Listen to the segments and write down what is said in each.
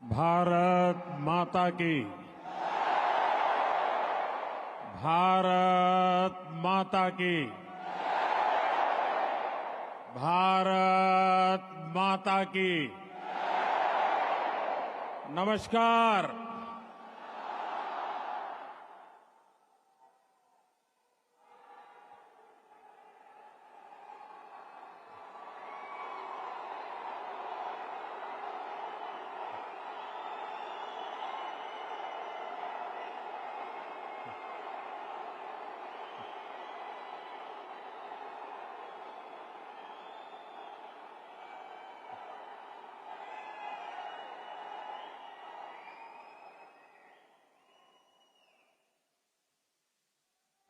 भारत माता की। भारत माता की। भारत माता की। नमस्कार।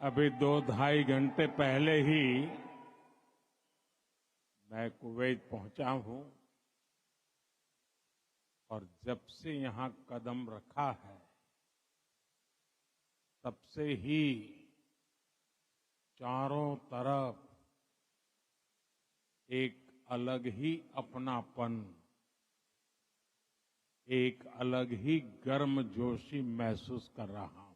अभी 2-2.5 घंटे पहले ही मैं कुवैत पहुंचा हूं और जब से यहां कदम रखा है तब से ही चारों तरफ एक अलग ही अपनापन, एक अलग ही गर्मजोशी महसूस कर रहा हूं।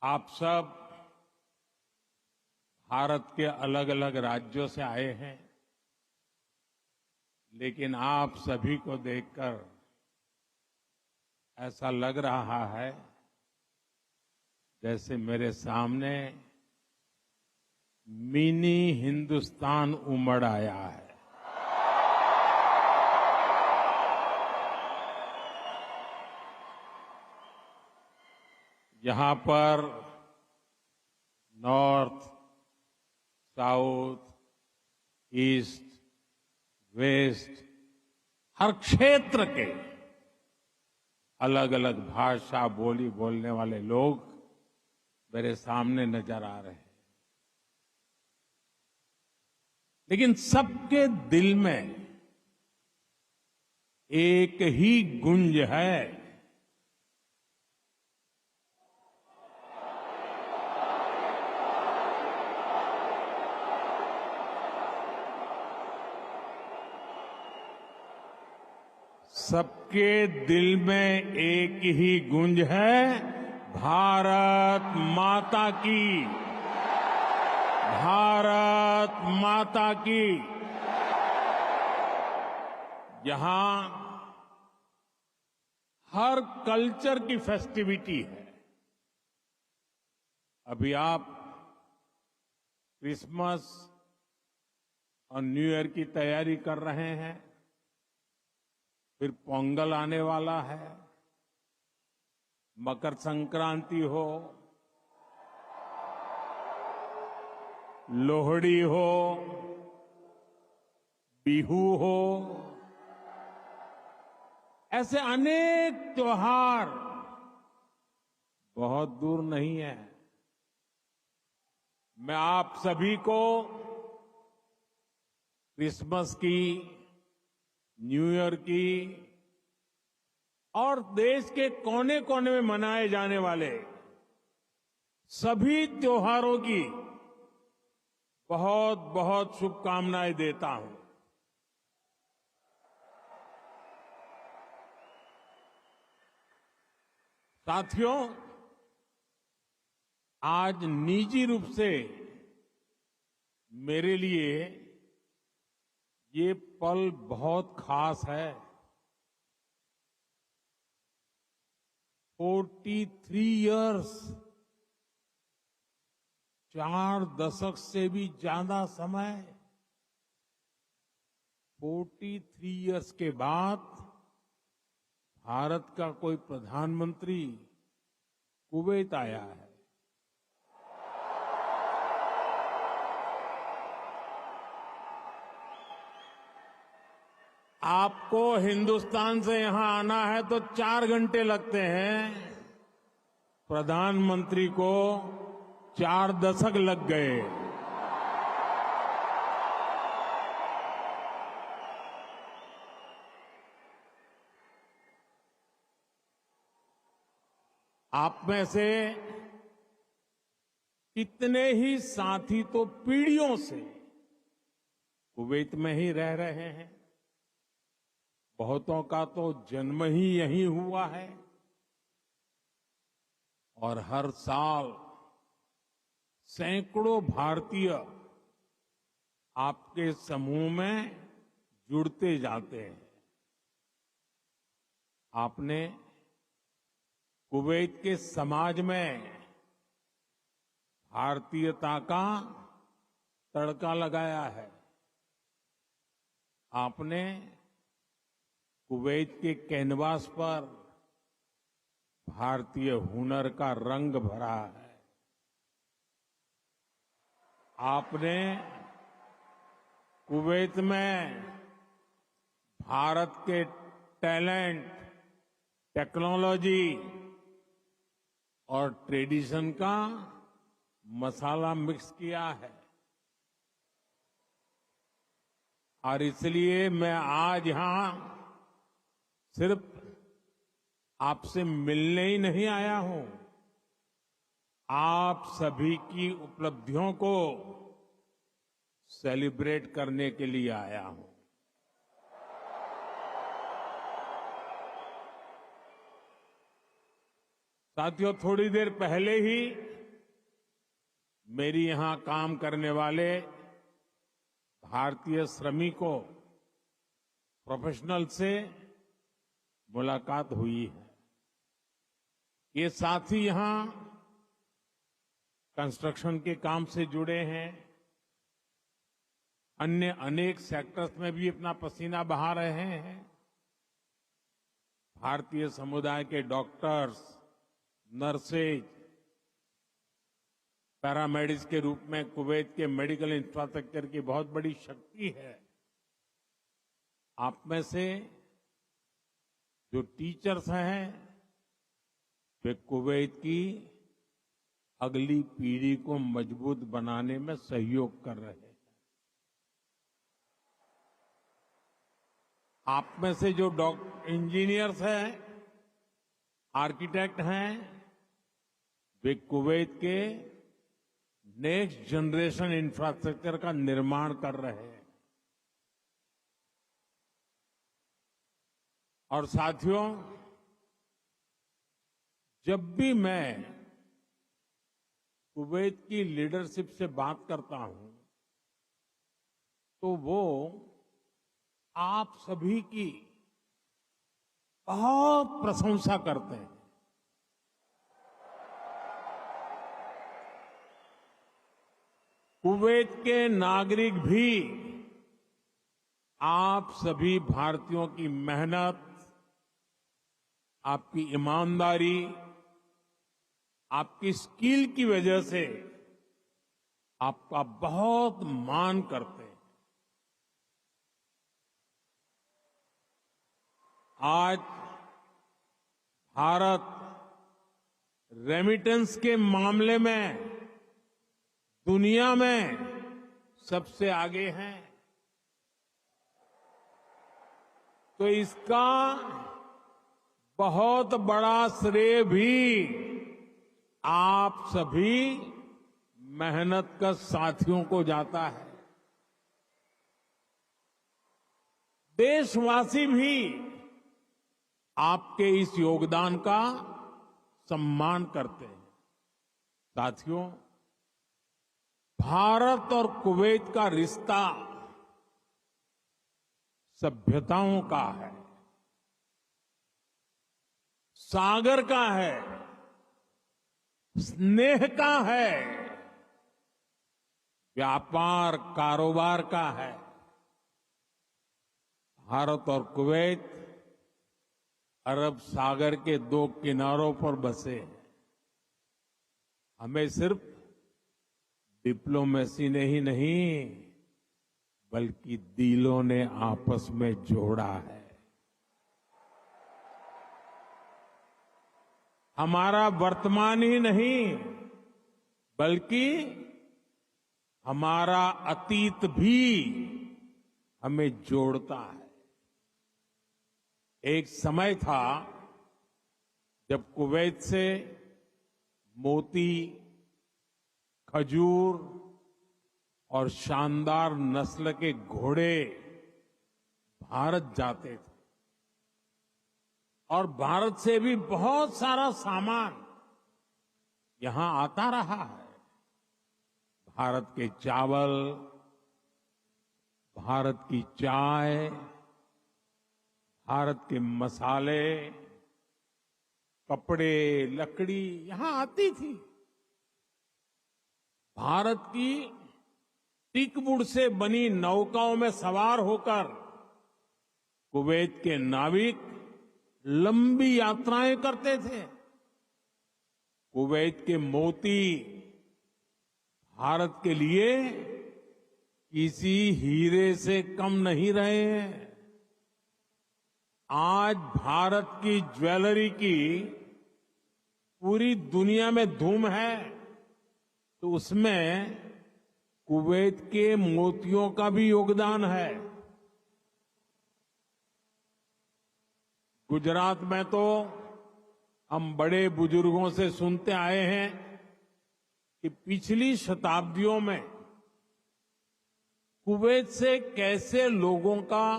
आप सब भारत के अलग अलग राज्यों से आए हैं, लेकिन आप सभी को देखकर ऐसा लग रहा है जैसे मेरे सामने मिनी हिंदुस्तान उमड़ आया है। यहां पर नॉर्थ, साउथ, ईस्ट, वेस्ट, हर क्षेत्र के अलग अलग भाषा बोली बोलने वाले लोग मेरे सामने नजर आ रहे हैं, लेकिन सबके दिल में एक ही गुंज है। सबके दिल में एक ही गूंज है, भारत माता की। भारत माता की। यहां हर कल्चर की फेस्टिविटी है। अभी आप क्रिसमस और न्यू ईयर की तैयारी कर रहे हैं, फिर पोंगल आने वाला है, मकर संक्रांति हो, लोहड़ी हो, बिहू हो, ऐसे अनेक त्योहार बहुत दूर नहीं है। मैं आप सभी को क्रिसमस की, न्यू ईयर की और देश के कोने कोने में मनाए जाने वाले सभी त्योहारों की बहुत बहुत शुभकामनाएं देता हूं। साथियों, आज निजी रूप से मेरे लिए ये पल बहुत खास है। 43 इयर्स, 4 दशक से भी ज्यादा समय, 43 इयर्स के बाद भारत का कोई प्रधानमंत्री कुवैत आया है। आपको हिंदुस्तान से यहां आना है तो 4 घंटे लगते हैं, प्रधानमंत्री को 4 दशक लग गए। आप में से कितने ही साथी तो पीढ़ियों से कुवैत में ही रह रहे हैं। बहुतों का तो जन्म ही यहीं हुआ है और हर साल सैकड़ों भारतीय आपके समूह में जुड़ते जाते हैं। आपने कुवैत के समाज में भारतीयता का तड़का लगाया है। आपने कुवैत के कैनवास पर भारतीय हुनर का रंग भरा है। आपने कुवैत में भारत के टैलेंट, टेक्नोलॉजी और ट्रेडिशन का मसाला मिक्स किया है। और इसलिए मैं आज यहां सिर्फ आपसे मिलने ही नहीं आया हूं, आप सभी की उपलब्धियों को सेलिब्रेट करने के लिए आया हूं। साथियों, थोड़ी देर पहले ही मेरी यहां काम करने वाले भारतीय श्रमिकों, प्रोफेशनल से मुलाकात हुई है। ये साथी यहां कंस्ट्रक्शन के काम से जुड़े हैं, अन्य अनेक सेक्टर्स में भी अपना पसीना बहा रहे हैं। भारतीय समुदाय के डॉक्टर्स, नर्सेज, पैरामेडिक्स के रूप में कुवैत के मेडिकल इंफ्रास्ट्रक्चर की बहुत बड़ी शक्ति है। आप में से जो टीचर्स हैं वे कुवैत की अगली पीढ़ी को मजबूत बनाने में सहयोग कर रहे हैं। आप में से जो इंजीनियर्स हैं, आर्किटेक्ट हैं, वे कुवैत के नेक्स्ट जनरेशन इंफ्रास्ट्रक्चर का निर्माण कर रहे हैं। और साथियों, जब भी मैं कुवैत की लीडरशिप से बात करता हूं तो वो आप सभी की बहुत प्रशंसा करते हैं। कुवैत के नागरिक भी आप सभी भारतीयों की मेहनत, आपकी ईमानदारी, आपकी स्किल की वजह से आपका बहुत मान करते हैं। आज भारत रेमिटेंस के मामले में दुनिया में सबसे आगे है, तो इसका बहुत बड़ा श्रेय भी आप सभी मेहनत कर साथियों को जाता है। देशवासी भी आपके इस योगदान का सम्मान करते हैं। साथियों, भारत और कुवैत का रिश्ता सभ्यताओं का है, सागर का है, स्नेह का है, व्यापार कारोबार का है। भारत और कुवैत अरब सागर के दो किनारों पर बसे हैं। हमें सिर्फ डिप्लोमेसी ने ही नहीं बल्कि दिलों ने आपस में जोड़ा है। हमारा वर्तमान ही नहीं बल्कि हमारा अतीत भी हमें जोड़ता है। एक समय था जब कुवैत से मोती, खजूर और शानदार नस्ल के घोड़े भारत जाते थे और भारत से भी बहुत सारा सामान यहां आता रहा है। भारत के चावल, भारत की चाय, भारत के मसाले, कपड़े, लकड़ी यहां आती थी। भारत की टीकवुड से बनी नौकाओं में सवार होकर कुवैत के नाविक लंबी यात्राएं करते थे। कुवैत के मोती भारत के लिए किसी हीरे से कम नहीं रहे हैं। आज भारत की ज्वेलरी की पूरी दुनिया में धूम है, तो उसमें कुवैत के मोतियों का भी योगदान है। गुजरात में तो हम बड़े बुजुर्गों से सुनते आए हैं कि पिछली शताब्दियों में कुवैत से कैसे लोगों का,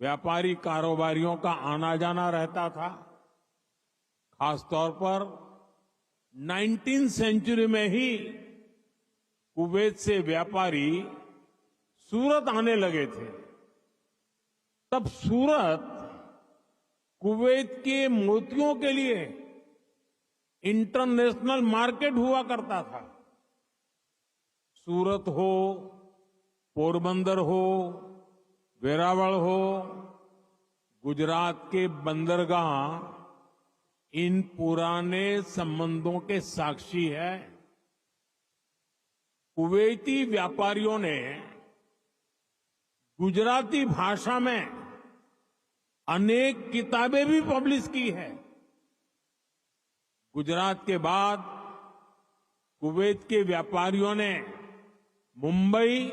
व्यापारी कारोबारियों का आना जाना रहता था। खासतौर पर 19वीं सेंचुरी में ही कुवैत से व्यापारी सूरत आने लगे थे। तब सूरत कुवैत के मोतियों के लिए इंटरनेशनल मार्केट हुआ करता था। सूरत हो, पोरबंदर हो, वेरावल हो, गुजरात के बंदरगाह इन पुराने संबंधों के साक्षी है। कुवैती व्यापारियों ने गुजराती भाषा में अनेक किताबें भी पब्लिश की है। गुजरात के बाद कुवैत के व्यापारियों ने मुंबई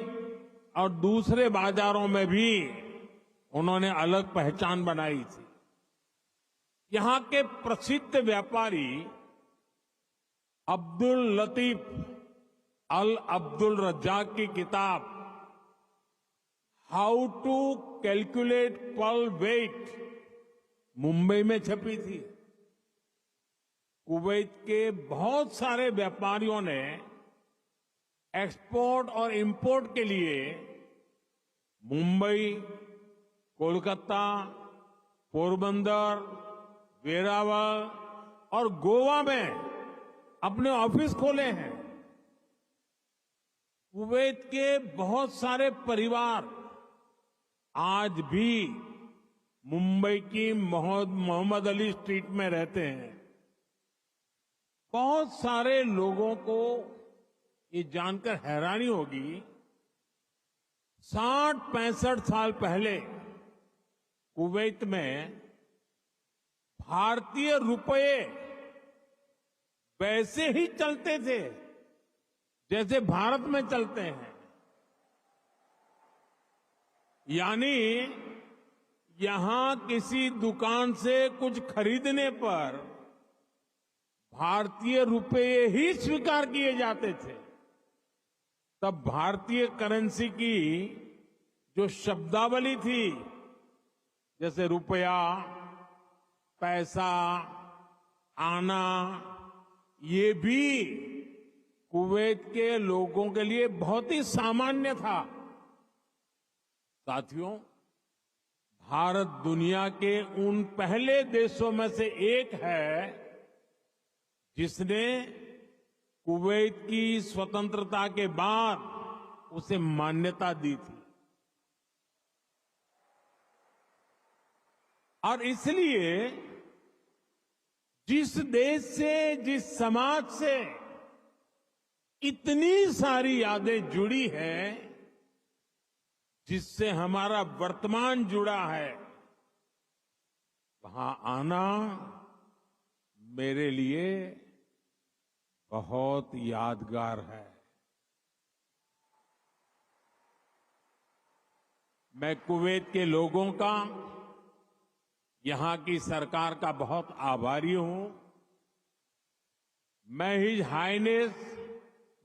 और दूसरे बाजारों में भी उन्होंने अलग पहचान बनाई थी। यहां के प्रसिद्ध व्यापारी अब्दुल लतीफ अल अब्दुल रज्जाक की किताब how to calculate pearl weight Mumbai में छपी थी। कुवैत के बहुत सारे व्यापारियों ने एक्सपोर्ट और इंपोर्ट के लिए मुंबई, कोलकाता, पोरबंदर, वेरावल और गोवा में अपने ऑफिस खोले हैं। कुवैत के बहुत सारे परिवार आज भी मुंबई की मोहम्मद अली स्ट्रीट में रहते हैं। बहुत सारे लोगों को ये जानकर हैरानी होगी, 60-65 साल पहले कुवैत में भारतीय रुपये वैसे ही चलते थे जैसे भारत में चलते हैं। यानी यहां किसी दुकान से कुछ खरीदने पर भारतीय रुपये ही स्वीकार किए जाते थे। तब भारतीय करेंसी की जो शब्दावली थी, जैसे रुपया, पैसा, आना, ये भी कुवैत के लोगों के लिए बहुत ही सामान्य था। साथियों, भारत दुनिया के उन पहले देशों में से एक है जिसने कुवैत की स्वतंत्रता के बाद उसे मान्यता दी थी। और इसलिए जिस देश से, जिस समाज से इतनी सारी यादें जुड़ी हैं, जिससे हमारा वर्तमान जुड़ा है, वहां आना मेरे लिए बहुत यादगार है। मैं कुवैत के लोगों का, यहां की सरकार का बहुत आभारी हूं। मैं हिज हाइनेस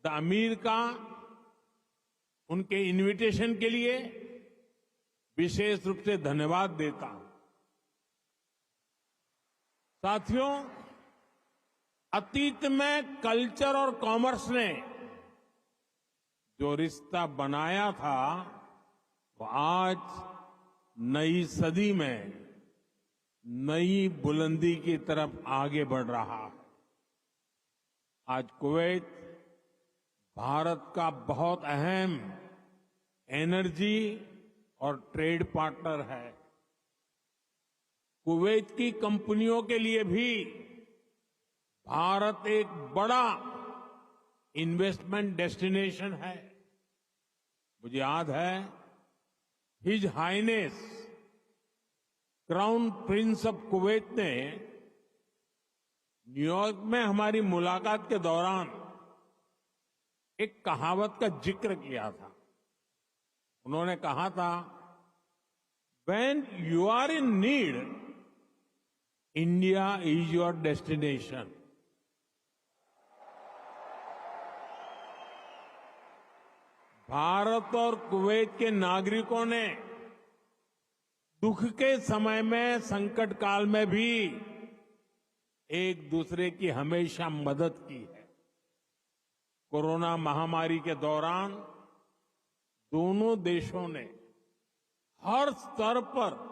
द अमीर का उनके इनविटेशन के लिए विशेष रूप से धन्यवाद देता हूं। साथियों, अतीत में कल्चर और कॉमर्स ने जो रिश्ता बनाया था, वो आज नई सदी में नई बुलंदी की तरफ आगे बढ़ रहा है। आज कुवैत भारत का बहुत अहम एनर्जी और ट्रेड पार्टनर है। कुवैत की कंपनियों के लिए भी भारत एक बड़ा इन्वेस्टमेंट डेस्टिनेशन है। मुझे याद है, his highness crown prince of Kuwait ने न्यूयॉर्क में हमारी मुलाकात के दौरान एक कहावत का जिक्र किया था। उन्होंने कहा था, "When you are in need, India is your destination." Bharat और कुवैत के नागरिकों ने दुख के समय में, संकट काल में भी एक दूसरे की हमेशा मदद की है। कोरोना महामारी के दौरान दोनों देशों ने हर स्तर पर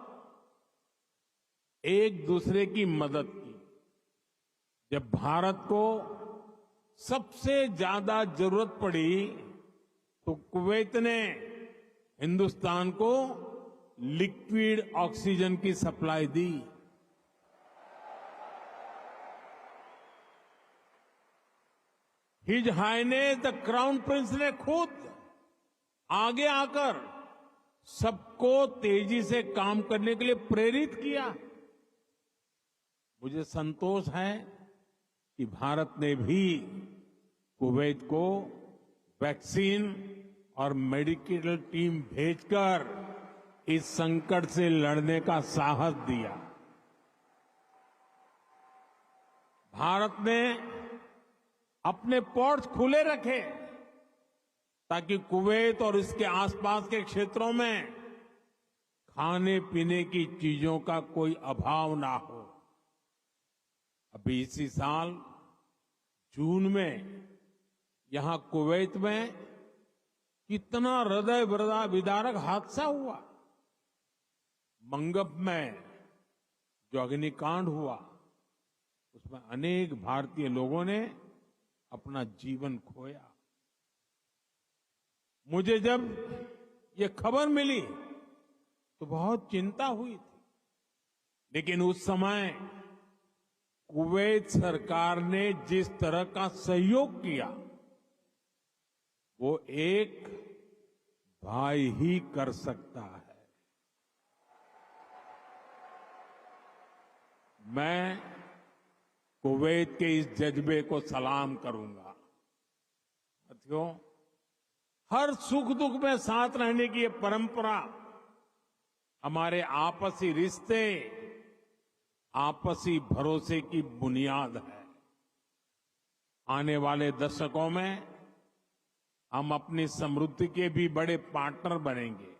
एक दूसरे की मदद की। जब भारत को सबसे ज्यादा जरूरत पड़ी तो कुवैत ने हिंदुस्तान को लिक्विड ऑक्सीजन की सप्लाई दी। His highness the crown prince ने खुद आगे आकर सबको तेजी से काम करने के लिए प्रेरित किया। मुझे संतोष है कि भारत ने भी कुवैत को वैक्सीन और मेडिकल टीम भेजकर इस संकट से लड़ने का साहस दिया। भारत ने अपने पोर्ट्स खुले रखे ताकि कुवैत और इसके आसपास के क्षेत्रों में खाने पीने की चीजों का कोई अभाव ना हो। अभी इसी साल जून में यहां कुवैत में कितना हृदय विदारक हादसा हुआ। मंगब में जो अग्निकांड हुआ, उसमें अनेक भारतीय लोगों ने अपना जीवन खोया। मुझे जब ये खबर मिली तो बहुत चिंता हुई थी, लेकिन उस समय कुवैत सरकार ने जिस तरह का सहयोग किया, वो एक भाई ही कर सकता है। मैं कुवैत के इस जज्बे को सलाम करूंगा। साथियों, हर सुख दुख में साथ रहने की ये परंपरा हमारे आपसी रिश्ते, आपसी भरोसे की बुनियाद है। आने वाले दशकों में हम अपनी समृद्धि के भी बड़े पार्टनर बनेंगे।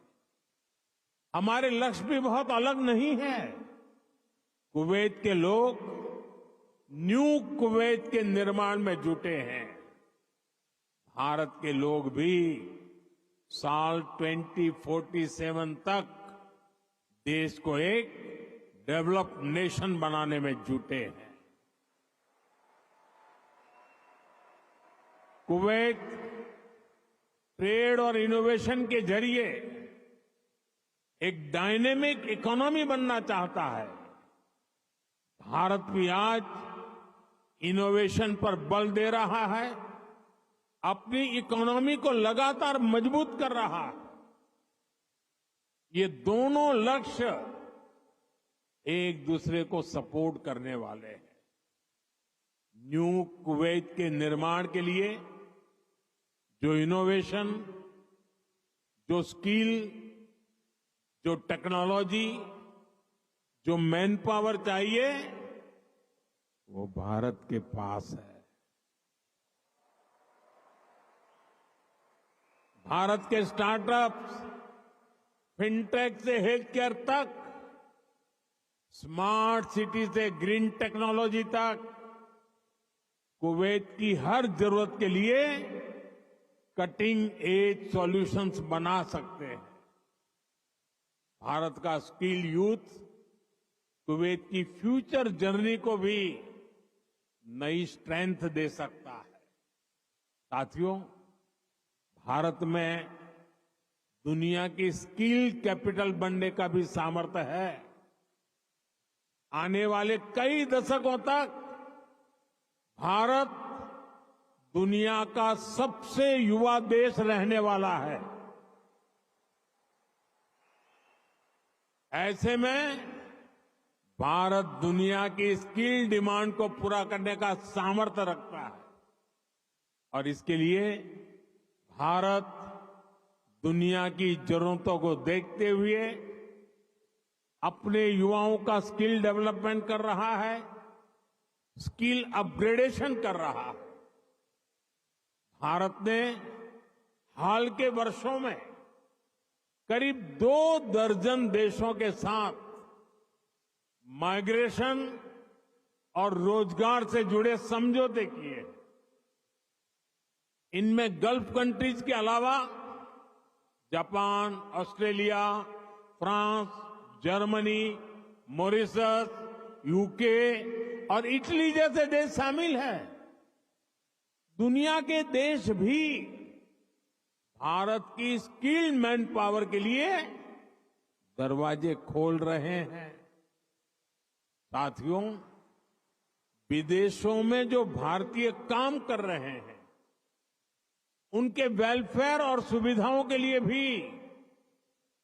हमारे लक्ष्य भी बहुत अलग नहीं है। कुवैत के लोग न्यू कुवैत के निर्माण में जुटे हैं। भारत के लोग भी साल 2047 तक देश को एक डेवलप्ड नेशन बनाने में जुटे हैं। कुवैत ट्रेड और इनोवेशन के जरिए एक डायनेमिक इकोनॉमी बनना चाहता है। भारत भी आज इनोवेशन पर बल दे रहा है, अपनी इकोनॉमी को लगातार मजबूत कर रहा है। ये दोनों लक्ष्य एक दूसरे को सपोर्ट करने वाले हैं। न्यू कुवैत के निर्माण के लिए जो इनोवेशन, जो स्किल, जो टेक्नोलॉजी, जो मैन पावर चाहिए, वो भारत के पास है। भारत के स्टार्टअप्स, फिनटेक से हेल्थ केयर तक, स्मार्ट सिटी से ग्रीन टेक्नोलॉजी तक, कुवैत की हर जरूरत के लिए कटिंग एज सॉल्यूशंस बना सकते हैं। भारत का स्किल यूथ कुवैत की फ्यूचर जर्नी को भी नई स्ट्रेंथ दे सकता है। साथियों, भारत में दुनिया की स्किल कैपिटल बनने का भी सामर्थ्य है। आने वाले कई दशकों तक भारत दुनिया का सबसे युवा देश रहने वाला है। ऐसे में भारत दुनिया की स्किल डिमांड को पूरा करने का सामर्थ्य रखता है और इसके लिए भारत दुनिया की जरूरतों को देखते हुए अपने युवाओं का स्किल डेवलपमेंट कर रहा है, स्किल अपग्रेडेशन कर रहा है। भारत ने हाल के वर्षों में करीब 2 दर्जन देशों के साथ माइग्रेशन और रोजगार से जुड़े समझौते किए। इनमें गल्फ कंट्रीज के अलावा Japan, Australia, France, Germany, Mauritius, UK और इटली जैसे देश शामिल हैं। दुनिया के देश भी भारत की स्किल्ड मैन पावर के लिए दरवाजे खोल रहे हैं। साथियों, विदेशों में जो भारतीय काम कर रहे हैं, उनके वेलफेयर और सुविधाओं के लिए भी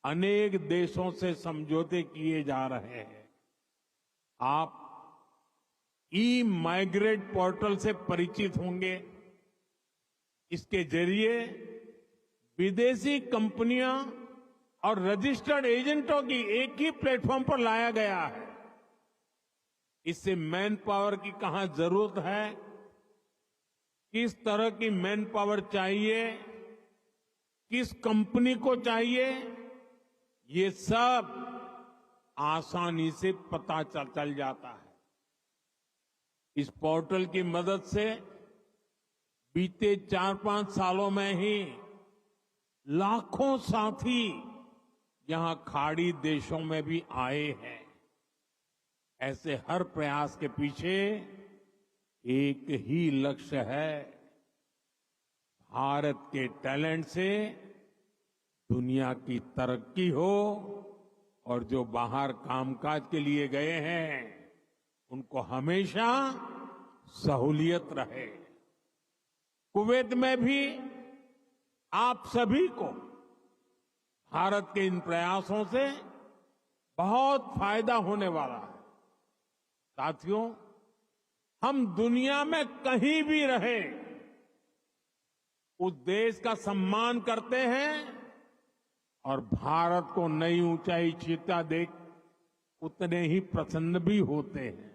अनेक देशों से समझौते किए जा रहे हैं। आप ई माइग्रेट पोर्टल से परिचित होंगे। इसके जरिए विदेशी कंपनियां और रजिस्टर्ड एजेंटों की एक ही प्लेटफॉर्म पर लाया गया है। इससे मैन पावर की कहां जरूरत है, किस तरह की मैन पावर चाहिए, किस कंपनी को चाहिए, ये सब आसानी से पता चल जाता है। इस पोर्टल की मदद से बीते 4-5 सालों में ही लाखों साथी यहां खाड़ी देशों में भी आए हैं। ऐसे हर प्रयास के पीछे एक ही लक्ष्य है, भारत के टैलेंट से दुनिया की तरक्की हो और जो बाहर कामकाज के लिए गए हैं उनको हमेशा सहूलियत रहे। कुवैत में भी आप सभी को भारत के इन प्रयासों से बहुत फायदा होने वाला है। साथियों, हम दुनिया में कहीं भी रहे उस देश का सम्मान करते हैं और भारत को नई ऊंचाई छूता देख उतने ही प्रसन्न भी होते हैं।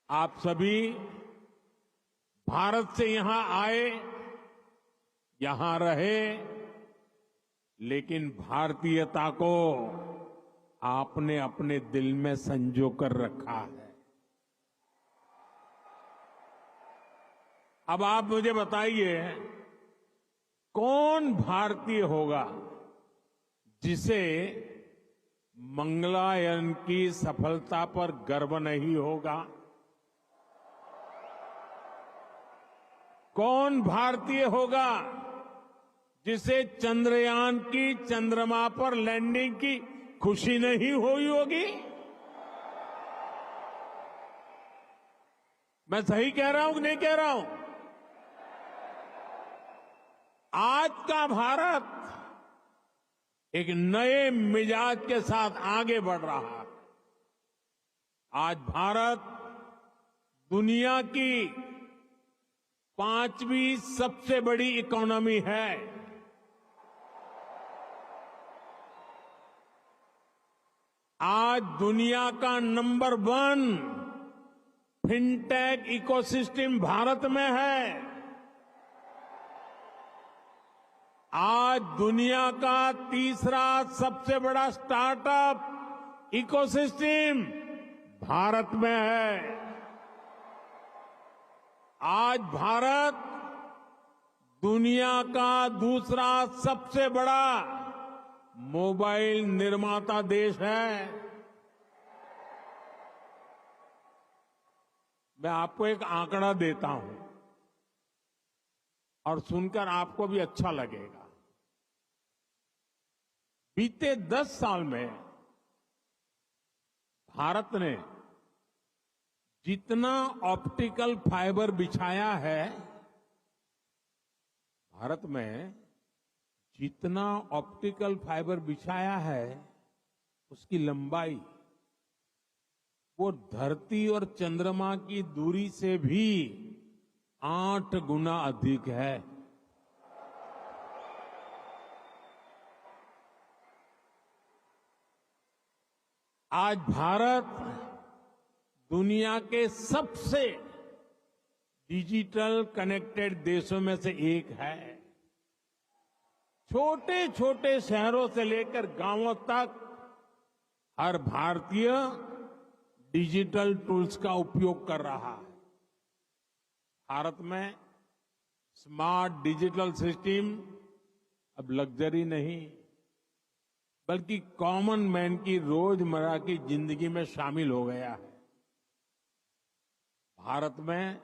आप सभी भारत से यहां आए, यहां रहे, लेकिन भारतीयता को आपने अपने दिल में संजो कर रखा है। अब आप मुझे बताइए, कौन भारतीय होगा जिसे मंगलायन की सफलता पर गर्व नहीं होगा? कौन भारतीय होगा जिसे चंद्रयान की चंद्रमा पर लैंडिंग की खुशी नहीं हुई होगी? मैं सही कह रहा हूं कि नहीं कह रहा हूं? आज का भारत एक नए मिजाज के साथ आगे बढ़ रहा है। आज भारत दुनिया की 5वीं सबसे बड़ी इकोनॉमी है। आज दुनिया का नंबर 1 फिनटेक इकोसिस्टम भारत में है। आज दुनिया का तीसरा सबसे बड़ा स्टार्टअप इकोसिस्टम भारत में है। आज भारत दुनिया का दूसरा सबसे बड़ा मोबाइल निर्माता देश है। मैं आपको एक आंकड़ा देता हूं और सुनकर आपको भी अच्छा लगेगा। बीते 10 साल में भारत ने जितना ऑप्टिकल फाइबर बिछाया है, भारत में जितना ऑप्टिकल फाइबर बिछाया है, उसकी लंबाई वो धरती और चंद्रमा की दूरी से भी 8 गुना अधिक है। आज भारत दुनिया के सबसे डिजिटल कनेक्टेड देशों में से एक है। छोटे छोटे शहरों से लेकर गांवों तक हर भारतीय डिजिटल टूल्स का उपयोग कर रहा है। भारत में स्मार्ट डिजिटल सिस्टम अब लग्जरी नहीं, बल्कि कॉमन मैन की रोजमर्रा की जिंदगी में शामिल हो गया है। भारत में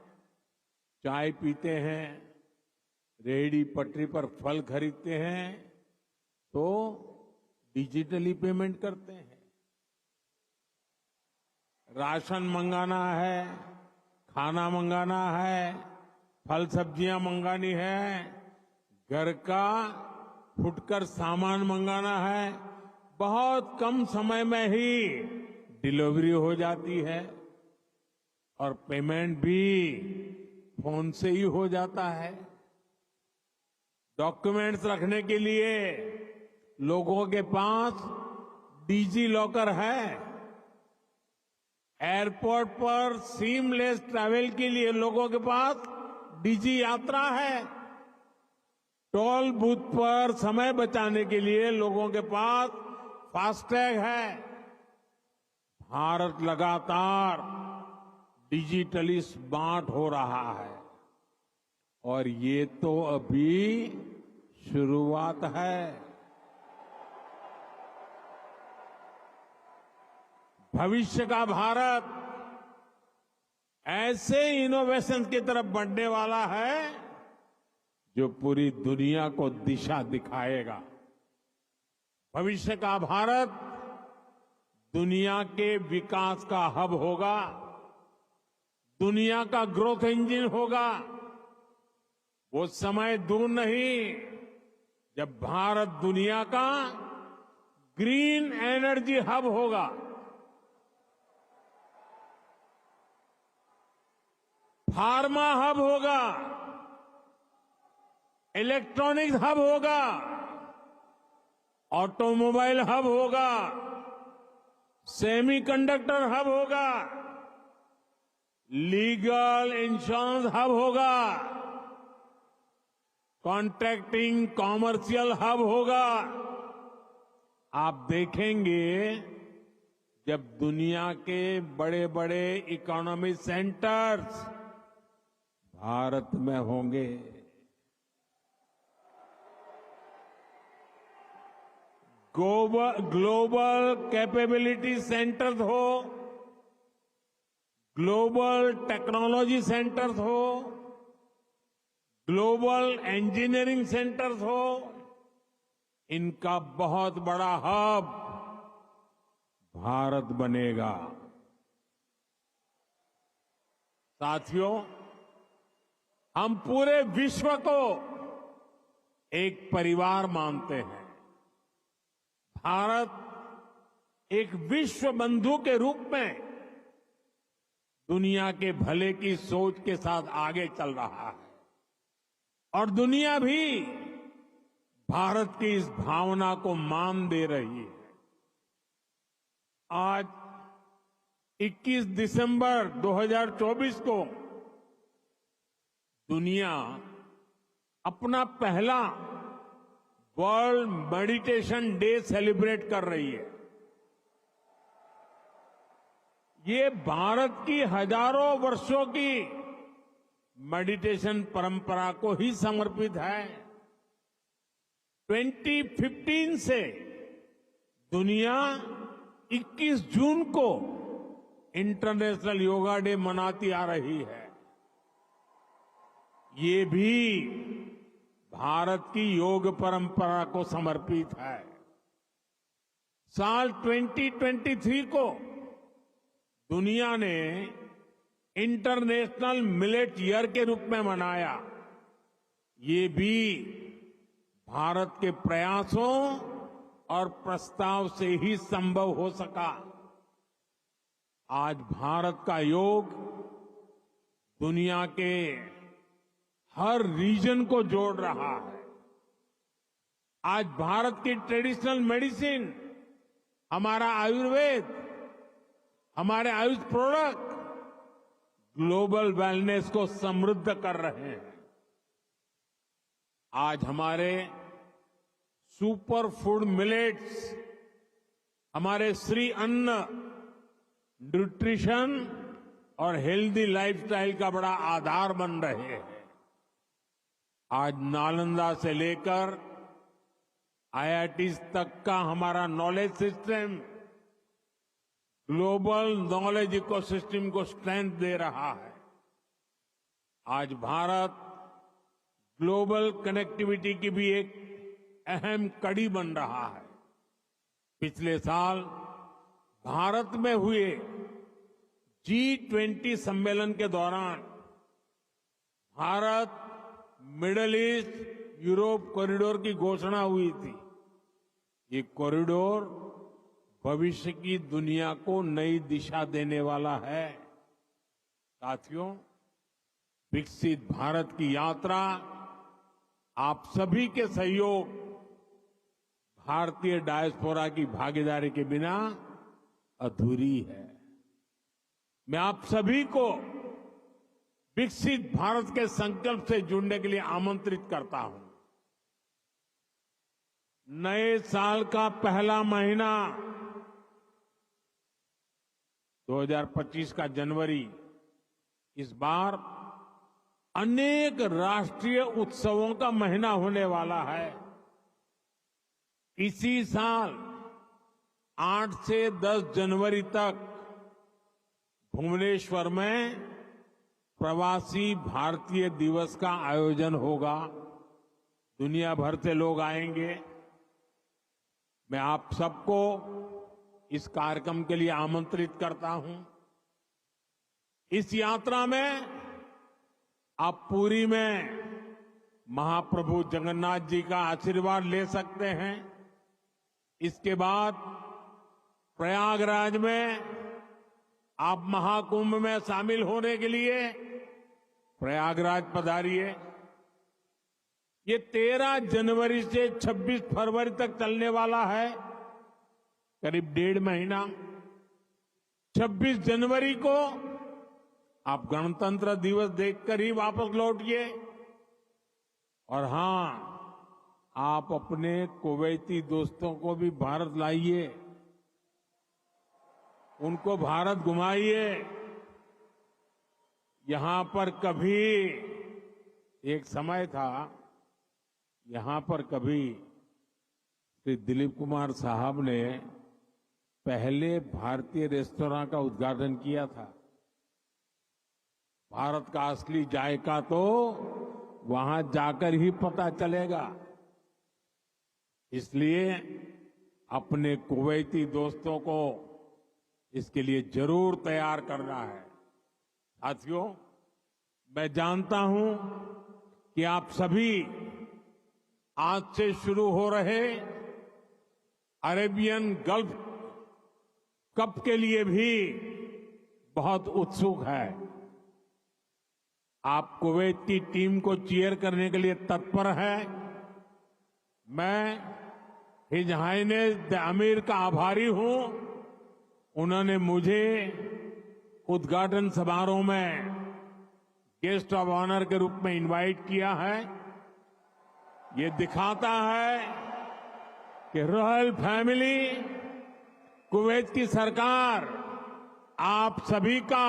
चाय पीते हैं, रेहड़ी पटरी पर फल खरीदते हैं तो डिजिटली पेमेंट करते हैं। राशन मंगाना है, खाना मंगाना है, फल सब्जियां मंगानी है, घर का फुटकर सामान मंगाना है, बहुत कम समय में ही डिलीवरी हो जाती है और पेमेंट भी फोन से ही हो जाता है। डॉक्यूमेंट्स रखने के लिए लोगों के पास डिजी लॉकर है। एयरपोर्ट पर सीमलेस ट्रैवल के लिए लोगों के पास डिजी यात्रा है। टोल बूथ पर समय बचाने के लिए लोगों के पास फास्टैग है। भारत लगातार डिजिटली स्मार्ट हो रहा है और ये तो अभी शुरुआत है। भविष्य का भारत ऐसे इनोवेशन की तरफ बढ़ने वाला है जो पूरी दुनिया को दिशा दिखाएगा। भविष्य का भारत दुनिया के विकास का हब होगा, दुनिया का ग्रोथ इंजन होगा। वो समय दूर नहीं जब भारत दुनिया का ग्रीन एनर्जी हब होगा। फार्मा हब होगा, इलेक्ट्रॉनिक्स हब होगा, ऑटोमोबाइल हब होगा, सेमीकंडक्टर हब होगा, लीगल इंश्योरेंस हब होगा, कॉन्ट्रैक्टिंग कॉमर्शियल हब होगा। आप देखेंगे जब दुनिया के बड़े बड़े इकोनॉमिक सेंटर्स भारत में होंगे। ग्लोबल कैपेबिलिटी सेंटर्स हो, ग्लोबल टेक्नोलॉजी सेंटर्स हो, ग्लोबल इंजीनियरिंग सेंटर्स हो, इनका बहुत बड़ा हब भारत बनेगा। साथियों, हम पूरे विश्व को एक परिवार मानते हैं। भारत एक विश्व बंधु के रूप में दुनिया के भले की सोच के साथ आगे चल रहा है और दुनिया भी भारत की इस भावना को मान दे रही है। आज 21 दिसंबर 2024 को दुनिया अपना पहला वर्ल्ड मेडिटेशन डे सेलिब्रेट कर रही है। ये भारत की हजारों वर्षों की मेडिटेशन परंपरा को ही समर्पित है। 2015 से दुनिया 21 जून को इंटरनेशनल योगा डे मनाती आ रही है। ये भी भारत की योग परंपरा को समर्पित है। साल 2023 को दुनिया ने इंटरनेशनल मिलेट ईयर के रूप में मनाया। ये भी भारत के प्रयासों और प्रस्ताव से ही संभव हो सका। आज भारत का योग दुनिया के हर रीजन को जोड़ रहा है। आज भारत की ट्रेडिशनल मेडिसिन, हमारा आयुर्वेद, हमारे आयुष प्रोडक्ट ग्लोबल वेलनेस को समृद्ध कर रहे हैं। आज हमारे सुपर फूड मिलेट्स, हमारे श्री अन्न, न्यूट्रिशन और हेल्दी लाइफस्टाइल का बड़ा आधार बन रहे हैं। आज नालंदा से लेकर आईआईटीज तक का हमारा knowledge system global knowledge ecosystem को स्ट्रेंथ दे रहा है। आज भारत ग्लोबल कनेक्टिविटी की भी एक अहम कड़ी बन रहा है। पिछले साल भारत में हुए G20 सम्मेलन के दौरान Bharat middle east Europe corridor की घोषणा हुई थी। ये कॉरिडोर भविष्य की दुनिया को नई दिशा देने वाला है। साथियों, विकसित भारत की यात्रा आप सभी के सहयोग, भारतीय डायस्पोरा की भागीदारी के बिना अधूरी है। मैं आप सभी को विकसित भारत के संकल्प से जुड़ने के लिए आमंत्रित करता हूं। नए साल का पहला महीना 2025 का जनवरी इस बार अनेक राष्ट्रीय उत्सवों का महीना होने वाला है। इसी साल 8 से 10 जनवरी तक भुवनेश्वर में प्रवासी भारतीय दिवस का आयोजन होगा। दुनिया भर से लोग आएंगे। मैं आप सबको इस कार्यक्रम के लिए आमंत्रित करता हूं। इस यात्रा में आप पुरी में महाप्रभु जगन्नाथ जी का आशीर्वाद ले सकते हैं। इसके बाद प्रयागराज में आप महाकुंभ में शामिल होने के लिए प्रयागराज पधारिए। ये 13 जनवरी से 26 फरवरी तक चलने वाला है, करीब 1.5 महीना। 26 जनवरी को आप गणतंत्र दिवस देखकर ही वापस लौटिए। और हां, आप अपने कुवैती दोस्तों को भी भारत लाइए, उनको भारत घुमाइए। यहां पर कभी एक समय था, यहां पर कभी श्री दिलीप कुमार साहब ने पहले भारतीय रेस्तोरां का उद्घाटन किया था। भारत का असली जायका तो वहां जाकर ही पता चलेगा। इसलिए अपने कुवैती दोस्तों को इसके लिए जरूर तैयार करना है। साथियों, मैं जानता हूं कि आप सभी आज से शुरू हो रहे अरेबियन गल्फ कप के लिए भी बहुत उत्सुक है। आप कुवैत की टीम को चीयर करने के लिए तत्पर है। मैं हिज हाइनेस द अमीर का आभारी हूं। उन्होंने मुझे उद्घाटन समारोह में गेस्ट ऑफ ऑनर के रूप में इनवाइट किया है। ये दिखाता है कि रॉयल फैमिली, कुवैत की सरकार आप सभी का,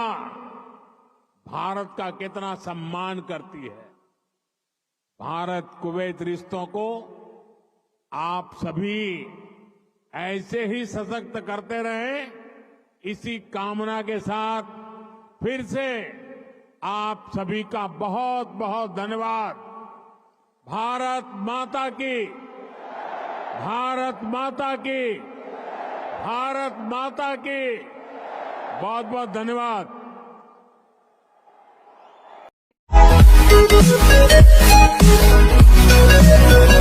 भारत का कितना सम्मान करती है। भारत कुवैत रिश्तों को आप सभी ऐसे ही सशक्त करते रहे, इसी कामना के साथ फिर से आप सभी का बहुत बहुत धन्यवाद। भारत माता की, भारत माता की, भारत माता की, बहुत बहुत धन्यवाद। Thank you.